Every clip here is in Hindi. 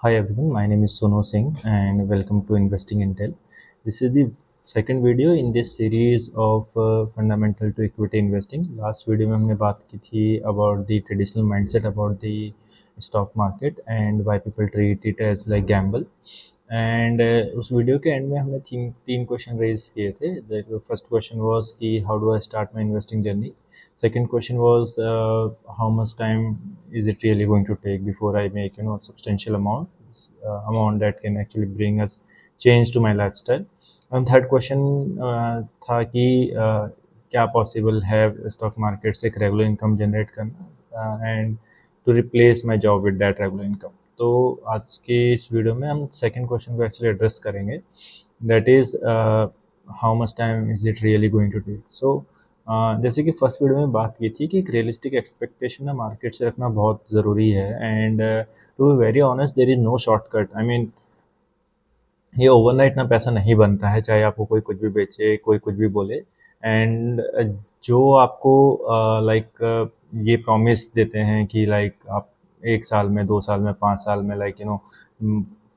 Hi everyone, my name is Sonu Singh and welcome to Investing Intel. This is the second video in this series of fundamental to equity investing. Last video में हमने बात की थी about the traditional mindset about the stock market and why people treat it as like gamble. And उस वीडियो के एंड में हमने तीन क्वेश्चन रेज किए थे. फर्स्ट क्वेश्चन वाज कि how do I start my investing journey. Second question was how much time is it really going to take before I make substantial amount that can actually bring us change to my lifestyle. And third question था कि क्या पॉसिबल है स्टॉक मार्केट से एक रेगुलर इनकम जनरेट करना and to replace my job with that regular income. तो आज के इस वीडियो में हम सेकंड क्वेश्चन को एक्चुअली एड्रेस करेंगे, that is how much time is it really going to take. So जैसे कि फर्स्ट वीडियो में बात की थी कि एक रियलिस्टिक एक्सपेक्टेशन ना मार्केट से रखना बहुत ज़रूरी है. And to be very honest there is no shortcut. I mean ये ओवरनाइट ना पैसा नहीं बनता है, चाहे आपको कोई कुछ भी बेचे, कोई कुछ भी बोले. एंड जो आपको ये प्रॉमिस देते हैं कि लाइक आप 1 साल में, 2 साल में, 5 साल में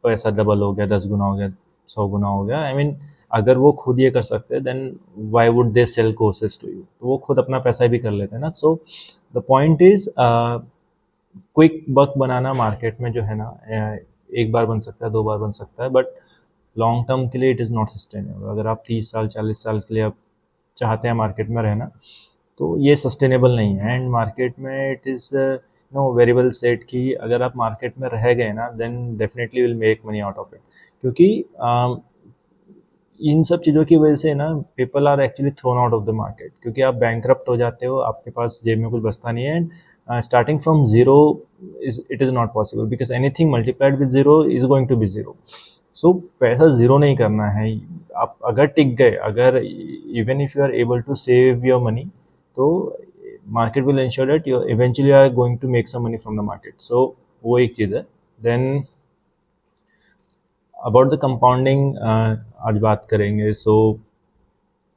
पैसा डबल हो गया, 10 गुना हो गया, 100 गुना हो गया. आई मीन अगर वो खुद ये कर सकते हैं then why would they sell courses to you. तो वो खुद अपना पैसा भी कर लेते हैं ना. So the point is quick buck बनाना मार्केट में जो है ना, एक बार बन सकता है, 2 बार बन सकता है, बट लॉन्ग टर्म के लिए इट इज़ नॉट सस्टेनेबल. अगर आप 30 साल 40 साल के लिए आप चाहते हैं मार्केट में रहना, तो ये सस्टेनेबल नहीं है. एंड मार्केट में it is very well said कि अगर आप मार्केट में रह गए ना then definitely will make money out of it. क्योंकि इन सब चीज़ों की वजह से ना people are actually thrown out of the market, क्योंकि आप बैंकरप्ट हो जाते हो, आपके पास जेब में कुछ बचता नहीं है. And starting from zero it is not possible, because anything multiplied with zero is going to be zero. So पैसा ज़ीरो नहीं करना है. आप अगर टिक गए, अगर even if you are able to save your money, तो market will ensure that you eventually are going to make some money from the market. So वो एक चीज़ है. देन अबाउट द कंपाउंडिंग आज बात करेंगे.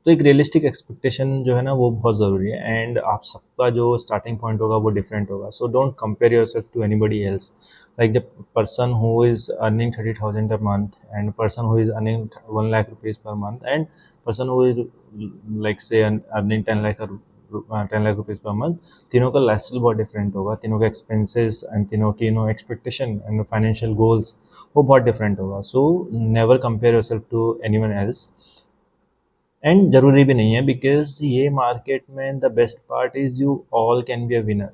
तो एक रियलिस्टिक एक्सपेक्टेशन जो है ना वो बहुत ज़रूरी है. एंड आप सबका जो स्टार्टिंग पॉइंट होगा वो डिफरेंट होगा. So don't compare yourself to anybody else. Like the person who is earning 30,000 a month and person who is earning 1 lakh rupees per month and person who is like say earning 10 lakh rupees per month, तीनों का लाइफस्टाइल बहुत डिफरेंट होगा, तीनों का एक्सपेंसेस एंड तीनों की एक्सपेक्टेशन एंड फाइनेंशियल गोल्स वो बहुत डिफरेंट होगा. So never compare yourself to anyone else. And ज़रूरी भी नहीं है, बिकॉज ये मार्केट में the best part is you all can be a winner.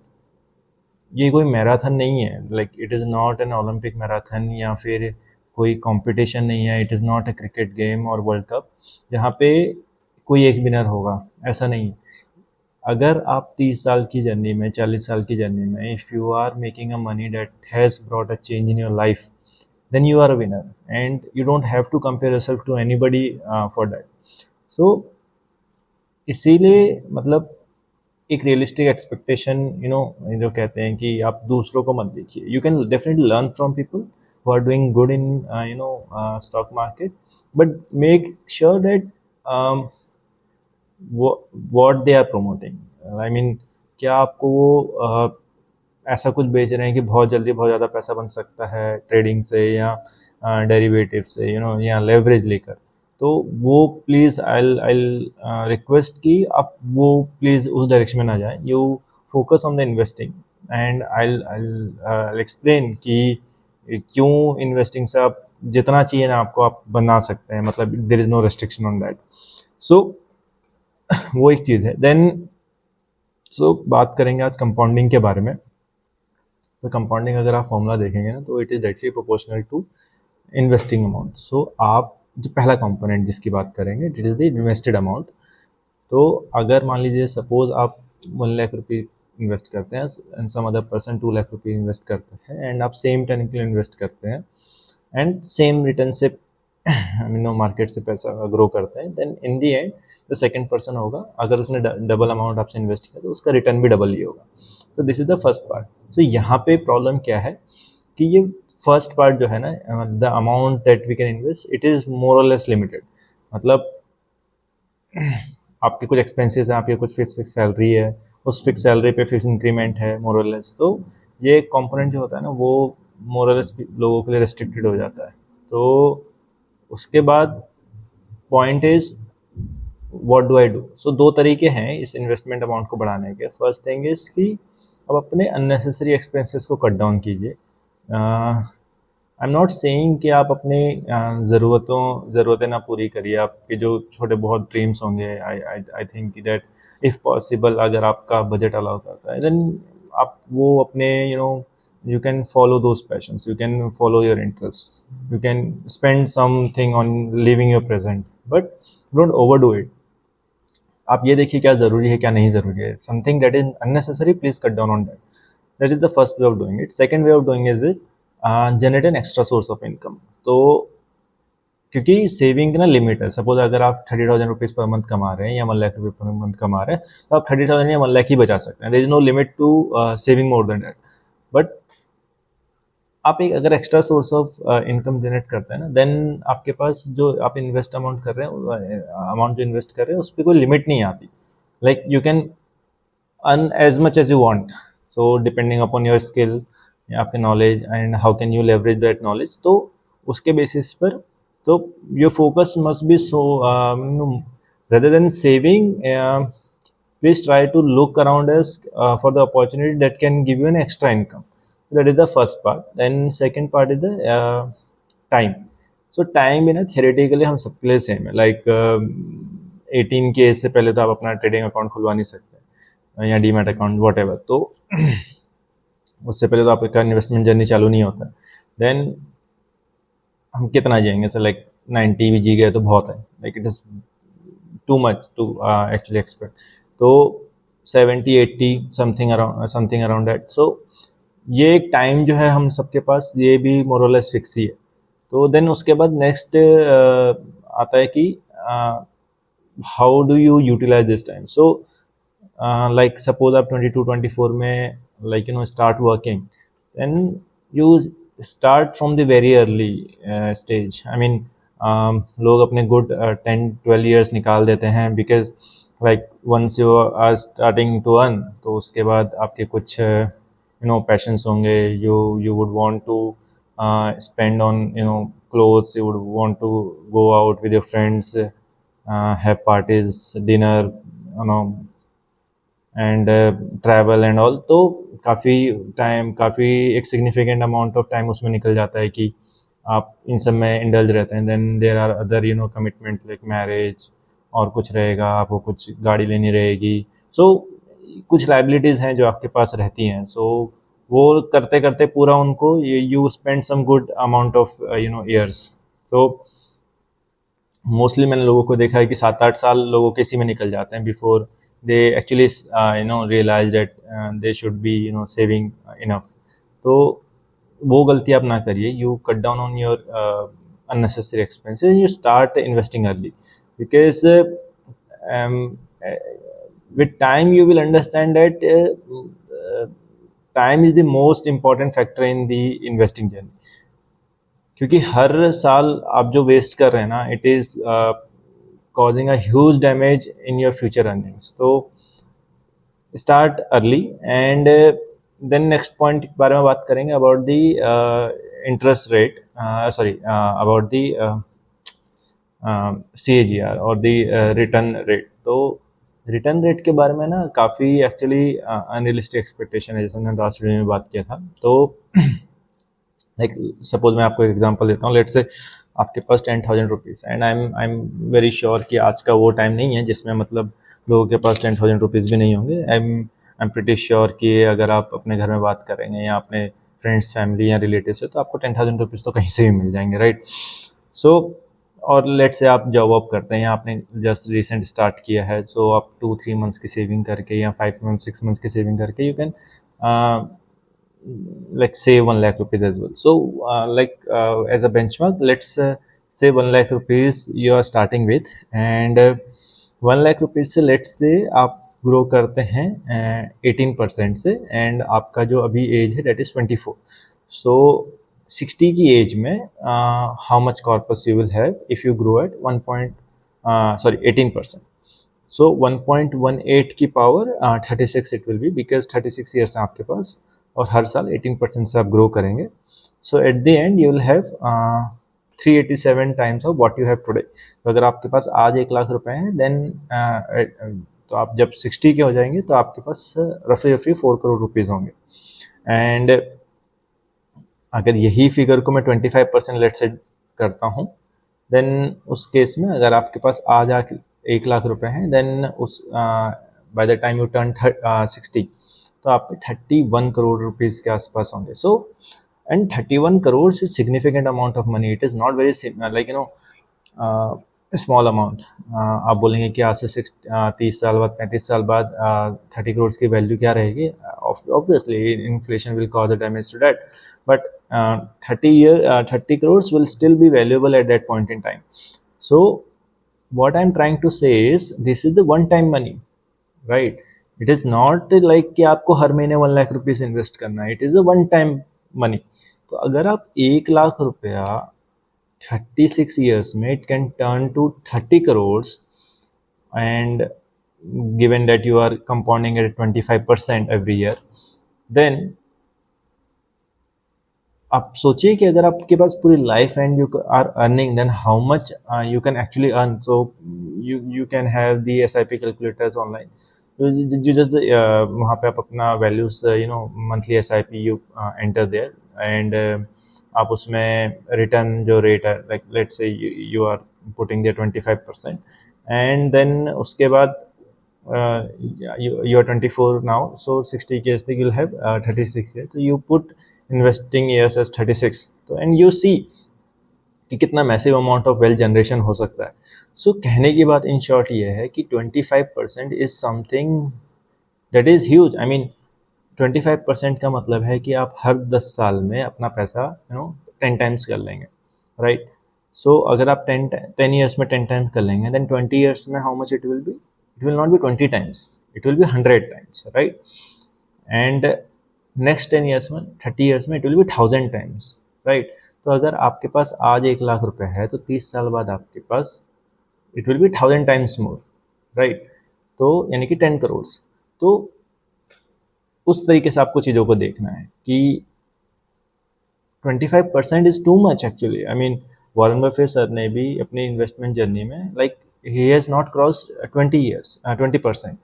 ये कोई मैराथन नहीं है, like it is not an Olympic marathon या फिर कोई कंपटीशन नहीं है. It is not a cricket game और वर्ल्ड कप जहाँ पे कोई एक विनर होगा, ऐसा नहीं. अगर आप 30 साल की जर्नी में, 40 साल की जर्नी में, if you are making a money that has brought a change in your life, then you are a winner and you don't have to compare yourself to anybody for that. So इसीलिए मतलब एक रियलिस्टिक एक्सपेक्टेशन जो कहते हैं कि आप दूसरों को मत देखिए. You can definitely learn from people who are doing good in stock market, but make sure that what they are promoting. I mean क्या आपको वो ऐसा कुछ बेच रहे हैं कि बहुत जल्दी बहुत ज़्यादा पैसा बन सकता है ट्रेडिंग से या डेरिवेटिव से, या लेवरेज लेकर. तो वो प्लीज़ आई रिक्वेस्ट कि आप वो प्लीज़ उस डायरेक्शन में ना जाएं. You focus on the investing and I explain कि क्यों इन्वेस्टिंग से आप जितना चाहिए ना आपको आप बना सकते हैं. मतलब there is no restriction on that. So वो एक चीज़ है. देन बात करेंगे आज कंपाउंडिंग के बारे में. तो कंपाउंडिंग अगर आप फॉर्मूला देखेंगे ना तो it is directly proportional to investing amount. So आप जो पहला कंपोनेंट जिसकी बात करेंगे it is the invested amount. तो अगर मान लीजिए सपोज आप 1 लाख रुपये इन्वेस्ट करते हैं and some other person 2 lakh रुपये इन्वेस्ट करते हैं एंड आप सेम टाइम के लिए इन्वेस्ट करते हैं एंड सेम रिटर्न से मार्केट से पैसा ग्रो करते हैं, देन इन दी एंड जो सेकंड पर्सन होगा अगर उसने डबल अमाउंट आपसे इन्वेस्ट किया तो उसका रिटर्न भी डबल ही होगा. तो this is the first part. तो यहाँ पे प्रॉब्लम क्या है कि ये फर्स्ट पार्ट जो है ना, the amount that we can invest it is more or less limited. मतलब आपके कुछ एक्सपेंसेस हैं, आपकी कुछ फिक्स सैलरी है, उस फिक्स सैलरी पे फिक्स इंक्रीमेंट है मोर और लेस. तो ये कंपोनेंट जो होता है ना वो मोरलेस लोगों के लिए रेस्ट्रिक्टेड हो जाता है। तो उसके बाद point is what do I do. So दो तरीके हैं इस इन्वेस्टमेंट अमाउंट को बढ़ाने के। फर्स्ट थिंग इज कि अब अपने अननेसेसरी एक्सपेंसेस को कट डाउन कीजिए। आई एम नॉट सेइंग कि आप अपनी ज़रूरतें ना पूरी करिए, आपके जो छोटे बहुत ड्रीम्स होंगे, I think that if possible अगर आपका बजट अलाउ करता है देन आप वो अपने you can follow those passions, you can follow your interests, you can spend something on living your present, but don't overdo it. आप ये देखिए क्या ज़रूरी है क्या नहीं ज़रूरी है। Something that is unnecessary please cut down on that. That is the first way of doing it. Second way of doing is it generate an extra source of income. तो क्योंकि सेविंग की ना लिमिट है। सपोज अगर आप 30,000 रुपीज़ पर मंथ कमा रहे हैं या 1 लाख रुपये पर मंथ कमा रहे हैं तो आप 30,000 या 1 लाख ही बचा सकते हैं। There is no limit to saving more than that. But आप एक अगर extra source of income generate करते हैं ना, देन आपके पास जो आप इन्वेस्ट अमाउंट कर रहे हैं, अमाउंट जो इन्वेस्ट कर रहे हैं उस पर कोई लिमिट नहीं आती। Like you can earn as much as you want. So depending upon your skill, आपके knowledge and how can you leverage that knowledge. तो उसके बेसिस पर तो your focus must be so rather than saving, please try to look around us for the opportunity that can give you an extra income. That is the first part. Then second part is the time. So time ना theoretically हम सबके लिए सेम है। लाइक 18 के एज से पहले तो आप अपना ट्रेडिंग अकाउंट खुलवा नहीं सकते या डीमैट अकाउंट वॉट एवर। तो उससे पहले तो आपका इन्वेस्टमेंट जर्नी चालू नहीं होता। देन हम कितना जिएंगे? सर लाइक 90 भी जी गए तो बहुत है। Like it is too much to actually expect. तो 70 80 समथिंग अराउंड दैट। सो ये एक टाइम जो है हम सबके पास, ये भी मोरलेस फिक्स ही है। तो देन उसके बाद नेक्स्ट आता है कि how do you utilise this time. So like suppose आप 22-24 में like start working, then you start from the very early stage. I mean लोग अपने गुड 10-12 ईयर्स निकाल देते हैं because like once you are starting to earn, तो उसके बाद आपके कुछ पैशंस होंगे। you would want to spend on clothes, you would want to go out with your friends, have parties, dinner, and travel and all। तो काफ़ी एक सिग्निफिकेंट अमाउंट ऑफ टाइम उसमें निकल जाता है कि आप इन सब में इंडल्ज रहते हैं। Then there are other commitments like marriage, और कुछ रहेगा, आपको कुछ गाड़ी लेनी रहेगी। सो कुछ लाइबिलिटीज़ हैं जो आपके पास रहती हैं। सो वो करते करते पूरा उनको you spend some good amount of years. So mostly मैंने लोगों को देखा है कि 7-8 साल लोगों के इसी में निकल जाते हैं before they actually realise that they should be saving enough. तो वो गलती आप ना करिए। You cut down on your unnecessary expenses, you start investing early because with time you will understand that time is the most important factor in the investing journey। क्योंकि हर साल आप जो वेस्ट कर रहे हैं ना, it is causing a huge damage in your future earnings। तो start early and then next point के बारे में बात करेंगे about the interest rate, about the CAGR और the return rate। तो रिटर्न रेट के बारे में ना काफ़ी एक्चुअली अनरियलिस्टिक एक्सपेक्टेशन है, जैसे हमने लास्ट वीडियो में बात किया था। तो लाइक सपोज मैं आपको एक एग्जांपल देता हूँ। लेट्स से आपके पास 10,000 rupees and I am very sure कि आज का वो टाइम नहीं है जिसमें मतलब लोगों के पास 10,000 रुपीज़ भी नहीं होंगे। आई एम प्रिटी श्योर कि अगर आप अपने घर में बात करेंगे या अपने फ्रेंड्स, फैमिली या रिलेटिव से, तो आपको 10,000 रुपीज़ तो कहीं से भी मिल जाएंगे, राइट। सो और लेट्स से आप जॉब वॉब करते हैं या आपने जस्ट रिसेंट स्टार्ट किया है, सो आप 2-3 मंथ्स की सेविंग करके या 5 मंथ्स 6 मंथ्स की सेविंग करके you can like say 1 lakh rupees as well। So as a benchmark, let's say 1 lakh rupees you are starting with and 1 lakh rupees से let's say आप ग्रो करते हैं 18% से एंड आपका जो अभी एज है that is 24। So 60 की एज में how much corpus you will have if you grow at 18%। So 1.18 की power 36 it will be because 36 years है आपके पास। और हर साल 18% से आप ग्रो करेंगे. So at the end you will have 387 times of what you have today. तो अगर आपके पास आज 1 लाख रुपए हैं, देन तो आप जब 60 के हो जाएंगे तो आपके पास रफली 4 करोड़ रुपीज़ होंगे. एंड अगर यही फिगर को मैं 25% लेट से करता हूँ, देन उस केस में अगर आपके पास आज 1 लाख रुपए हैं, देन उस by the time U turn 60 तो आप पे 31 करोड़ रुपीज़ के आसपास होंगे. So and 31 crore is significant amount of money. It is not very like small amount. आप बोलेंगे कि आज से 30 साल बाद 35 साल बाद 30 करोड़ की वैल्यू क्या रहेगी. Obviously inflation will cause a damage to that, but 30 crores will still be valuable at that point in time. So what I'm trying to say is this is the one time money, right? It is not like कि आपको हर महीने 1 लाख रुपीस इन्वेस्ट करना है. It is a one time money. तो अगर आप 1 लाख रुपया 36 years में, it can turn to 30 crores, and given that you are compounding at 25% every year, then आप सोचिए कि अगर आपके पास पूरी life and you are earning, then how much you can actually earn. So you can have the SIP calculators online. जो जस्ट वहाँ पे आप अपना values monthly SIP you enter there, and आप उसमें रिटर्न जो रेट है, like let's say you are putting there 25%, and then उसके बाद you are 24 now, so 60 years तक you'll have 36 years. So you put investing years as 36, तो and you see कि कितना massive amount of wealth generation हो सकता है. सो कहने की बात इन शॉर्ट ये है कि 25% is something that is huge. I mean 25% का मतलब है कि आप हर 10 साल में अपना पैसा 10 टाइम्स कर लेंगे, राइट? सो अगर आप 10 ईयर्स में 10 टाइम्स कर लेंगे, देन 20 ईयर्स में how much it will B? It will not be 20 times, it will be 100 times, right? And next 10 years में, 30 years में, it will be 1000 times, right? तो अगर आपके पास आज 1 लाख रुपए है, तो 30 साल बाद आपके पास it will be 1000 times more, right? तो यानी कि 10 करोड़. तो उस तरीके से आपको चीज़ों को देखना है कि 25% is too much actually. I mean, Warren Buffett sir ने भी अपनी इन्वेस्टमेंट जर्नी में like he has not crossed 20%.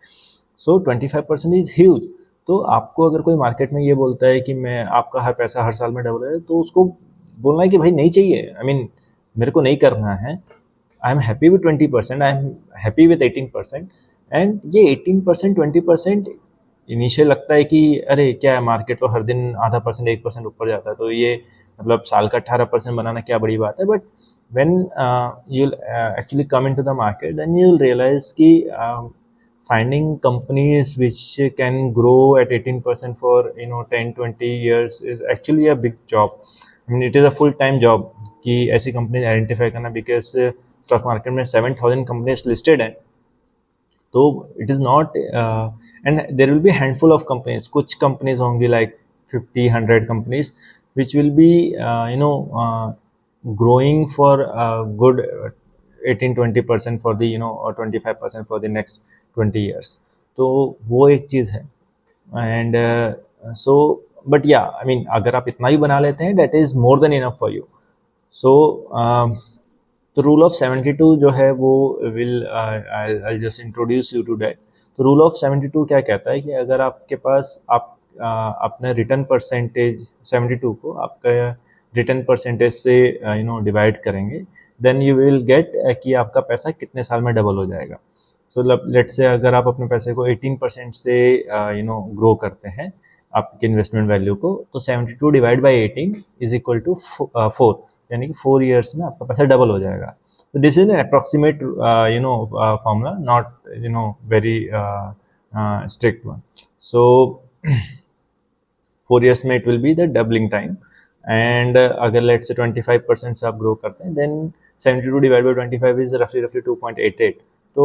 So 25% is huge. तो आपको अगर कोई मार्केट में ये बोलता है कि मैं आपका हर पैसा हर साल में डबल है, तो उसको बोलना है कि भाई नहीं चाहिए. आई मीन मेरे को नहीं करना है. I am happy with 20%, I am happy with 18%. And ये 18% 20% इनिशियल लगता है कि अरे क्या है, मार्केट तो हर दिन आधा % 1% ऊपर जाता है, तो ये मतलब साल का 18% बनाना क्या बड़ी बात है. But when you'll actually come into the market, then you'll realize कि finding companies which can grow at 18% for 10-20 years is actually a big job. I mean it is a full time job कि ऐसी companies identify करना, because stock market में 7,000 companies listed हैं. तो it is not and there will be handful of companies. कुछ companies होंगी like 50-100 companies which will be growing for a good 18-20% for the or 25% for the next 20 years. तो वो एक चीज़ है. एंड सो बट या आई मीन अगर आप इतना ही बना लेते हैं, that is more than enough for you. So तो रूल ऑफ 72 जो है वो will I just introduce you to that. तो रूल ऑफ 72 क्या कहता है कि अगर आपके पास आप अपने रिटर्न परसेंटेज 72 को आपका रिटर्न परसेंटेज से डिवाइड करेंगे, देन यू विल गेट कि आपका पैसा कितने साल में डबल हो जाएगा. सो लेट्स से अगर आप अपने पैसे को 18% से ग्रो करते हैं आपके इन्वेस्टमेंट वैल्यू को, तो 72 divide by 18 is equal to 4, यानी कि 4 ईयर्स में आपका पैसा डबल हो जाएगा. तो this is an approximate formula, not very strict one. So 4 years में it will be the doubling time. And अगर लेट्स से 25% से आप ग्रो करते हैं, देन 72 डिवाइड बाई 25 इज रफली 2.88. तो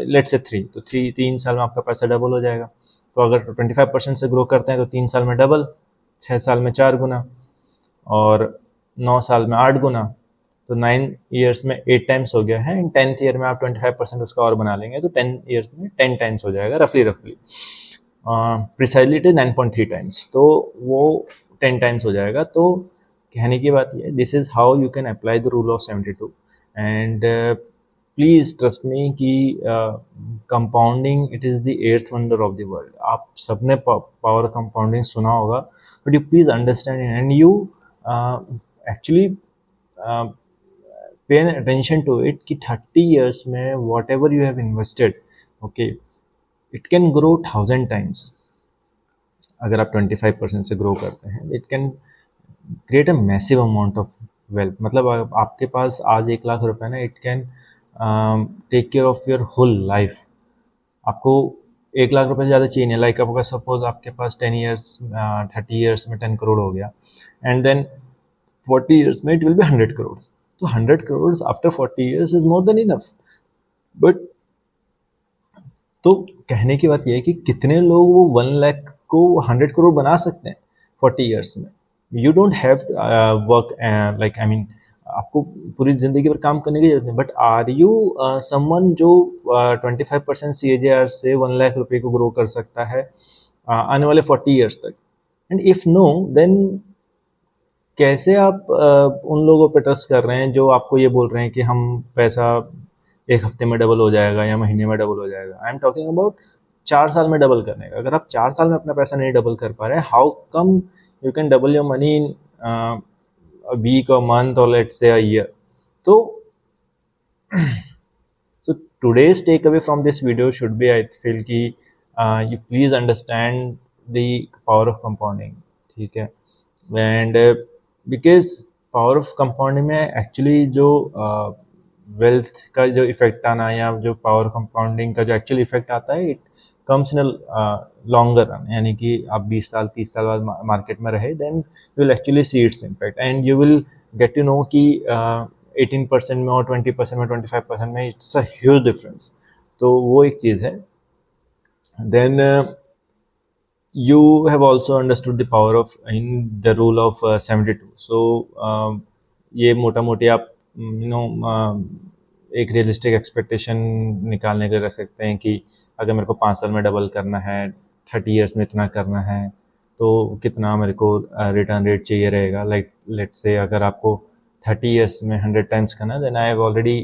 लेट्स से 3, तो 3 साल में आपका पैसा डबल हो जाएगा. तो अगर 25% से ग्रो करते हैं तो 3 साल में डबल, 6 साल में 4 गुना, और 9 साल में 8 गुना. तो 9 ईयर्स में 8 टाइम्स हो गया है. एंड 10th ईयर में आप 25% उसका और बना लेंगे, तो 10 ईयर्स में 10 टाइम्स हो जाएगा रफली. प्रिसाइडली इट इज 9.3 टाइम्स, तो वो 10 टाइम्स हो जाएगा। तो कहने की बात ये है, this is how you can apply the rule of 72। And please trust me कि compounding it is the eighth wonder of the world. आप सबने पावर कंपाउंडिंग सुना होगा, but you please understand and you actually pay attention to it कि 30 ईयर्स में whatever you have invested, okay, it can grow 1000 times. अगर आप 25% से ग्रो करते हैं, it can create a massive amount of wealth. मतलब आपके पास आज 1 लाख रुपए ना, it can take care of your whole life. आपको 1 लाख रुपए से ज़्यादा चाहिए नहीं। लाइक आपका सपोज आपके पास 10 ईयर्स 30 ईयर्स में 10 करोड़ हो गया, एंड देन 40 ईयर्स में इट विल बी 100 करोड़। तो 100 crore after 40 years is more than enough. But तो कहने की बात यह है कि कितने लोग वो 1 लाख को 100 करोड़ बना सकते हैं 40 ईयर्स में। You don't have work like I mean आपको पूरी जिंदगी भर काम करने की जरूरत नहीं, बट आर यू समवन जो 25% CAGR से 1 लाख रुपए को ग्रो कर सकता है आने वाले 40 ईयर्स तक? एंड इफ नो, देन कैसे आप उन लोगों पे ट्रस्ट कर रहे हैं जो आपको ये बोल रहे हैं कि हम पैसा 1 हफ्ते में डबल हो जाएगा या महीने में डबल हो जाएगा? आई एम टॉकिंग अबाउट 4 साल में डबल करने का। अगर आप 4 साल में अपना पैसा नहीं डबल कर पा रहे हैं, how come you can double your money in a week or month or let's say a year? So today's takeaway from this video should be, I feel कि you please understand the power of compounding, ठीक है? And because power of compounding में एक्चुअली जो वेल्थ का जो इफेक्ट आना या जो पावर कंपाउंडिंग का जो एक्चुअल इफेक्ट आता है, it comes in longer run. यानी कि आप 20 साल 30 साल बाद मार्केट में रहे, then you will actually see its impact and you will get to know कि 18% में और 20% में 25% में इट्स अ ह्यूज डिफरेंस। तो वो एक चीज़ है। Then you have also understood the power of in the rule of 72. So ये मोटा मोटी आप एक रियलिस्टिक एक्सपेक्टेशन निकालने के रख सकते हैं कि अगर मेरे को 5 साल में डबल करना है, 30 ईयर्स में इतना करना है, तो कितना मेरे को रिटर्न रेट चाहिए रहेगा। लाइक लेट्स से अगर आपको 30 ईयर्स में 100 टाइम्स करना है, then I have already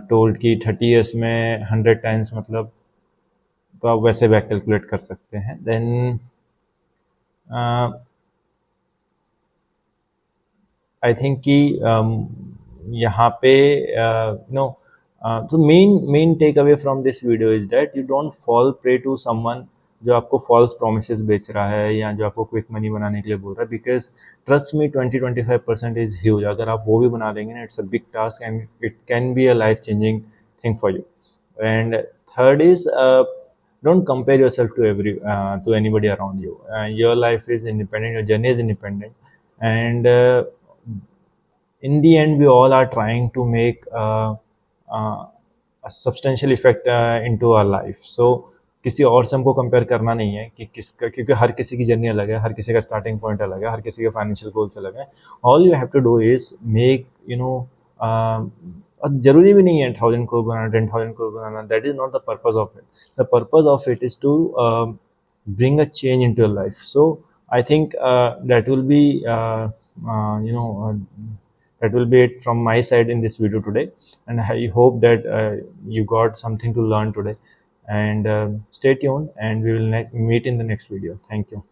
told कि 30 ईयर्स में 100 टाइम्स मतलब, तो आप वैसे बैक कैलकुलेट कर सकते हैं। देन आई थिंक कि यहाँ पे तो main takeaway from this video is that you don't fall prey to someone जो आपको फॉल्स प्रोमिसेस बेच रहा है या जो आपको क्विक मनी बनाने के लिए बोल रहा है। Because trust me 20-25% is huge. अगर आप वो भी बना देंगे ना, it's a big task and it can be a life changing thing for you. And third is don't compare yourself to anybody around you. Your life is independent, your journey is independent, and in the end we all are trying to make a substantial effect into our life. So किसी और से हमको कंपेयर करना नहीं है कि किसका, क्योंकि हर किसी की जर्नी अलग है, हर किसी का स्टार्टिंग पॉइंट अलग है, हर किसी के फाइनेंशियल गोल्स अलग है। All you have to do is make और ज़रूरी भी नहीं है 1000 करोड़ बनाना, 10,000 करोड़ बनाना। That is not the purpose of it. The purpose of it is to bring a change into your life. So I think that will be that will be it from my side in this video today, and I hope that you got something to learn today. And stay tuned, and we will meet in the next video. Thank you.